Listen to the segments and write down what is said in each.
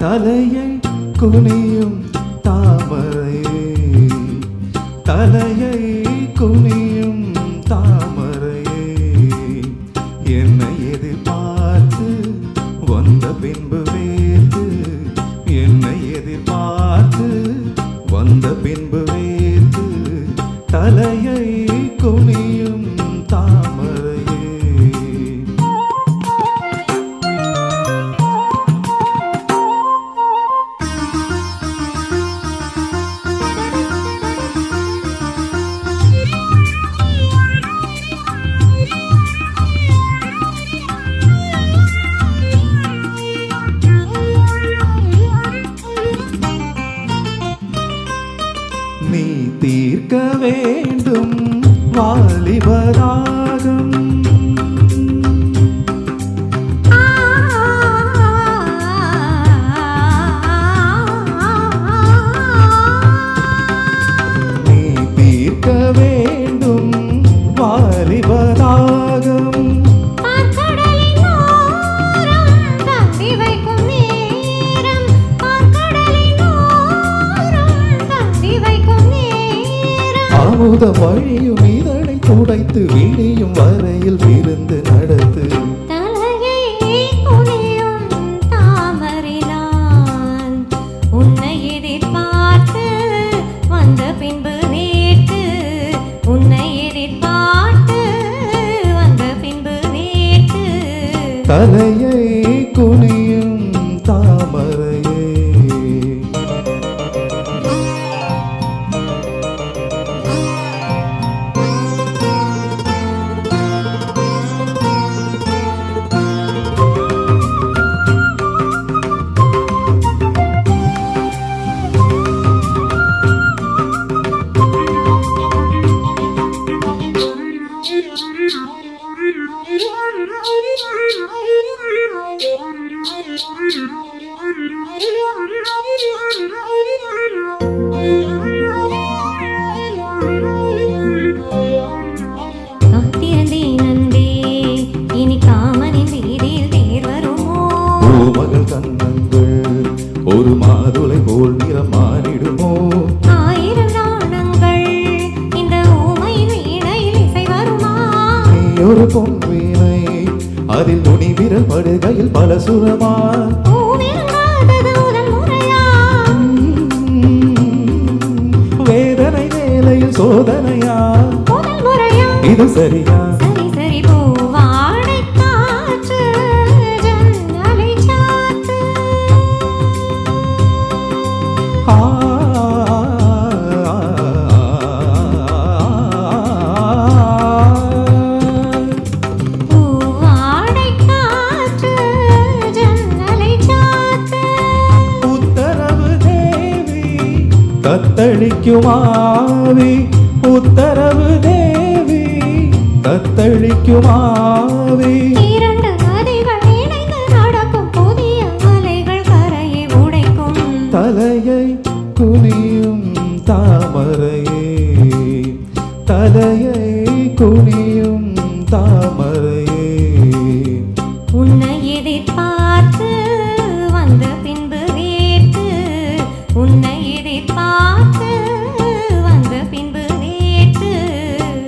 தலையை குனியும் தாமரையே, தலையை குனியும் தாமரையே, என்னை எதிர்பார்த்து வந்த பின்பு வேத்து, என்னை எதிர்பார்த்து வந்த பின்பு வேத்து, தலையை குனியும் தாமரையே. நீ தீர்க்க வேண்டும் வாலிபராகம், நீ தீர்க்க வேண்டும் வாலிபராகம், அமுத வழியும் இதனை துடைத்து விடியும் வரையில் விருந்து நடத்து. தலையை குனியும் தாமரைதான் உன்னை எதிர்பார்த்து வந்த பின்பு நேற்று, உன்னை எதிர்பார்த்து வந்த பின்பு நேற்று, தலையை குனியும் தாமரையே. காத்திருந்தேன் அன்பே, இனி காமனின் வீதியில் தேர் வருமோ? பூமகள் கண்ணங்கள் ஒரு மாதுளை போல் நிறம் மாறிடுமோ? ஆயிரம் நாணங்கள் இந்த ஊமை வீணையில் இசை வருமா? நீ ஒரு பொன்வீணை, அதில் துணி விரல் படுகையில் பல சுரமா? பூவிருங்காதது முதல் முறையா? வேதனை வேலையில் சோதனையா? முதல் முறையா? இது சரியா? சரி சரி, பூவாடை காற்று ஜன்னலை சாத்து. ஆ, பூவாடை காற்று ஜன்னலை சாத்து. உத்தரவு தேவி தத்தளிக்குமாவி, உத்தரவு தேவி தத்தளிக்குமாவி. இரண்டு நதிகள் இணைந்து நடக்கும் புதிய அலைகள் கரையை உடைக்கும். தலையை குனியும் தாமரையே, தலையை குனியும் தாமரையே, உன்னை எதிர்பார்த்து வந்த பின்பு வேற்று, உன்னை எதிர்பார்த்து வந்த பின்பு வேற்று,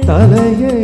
தலையை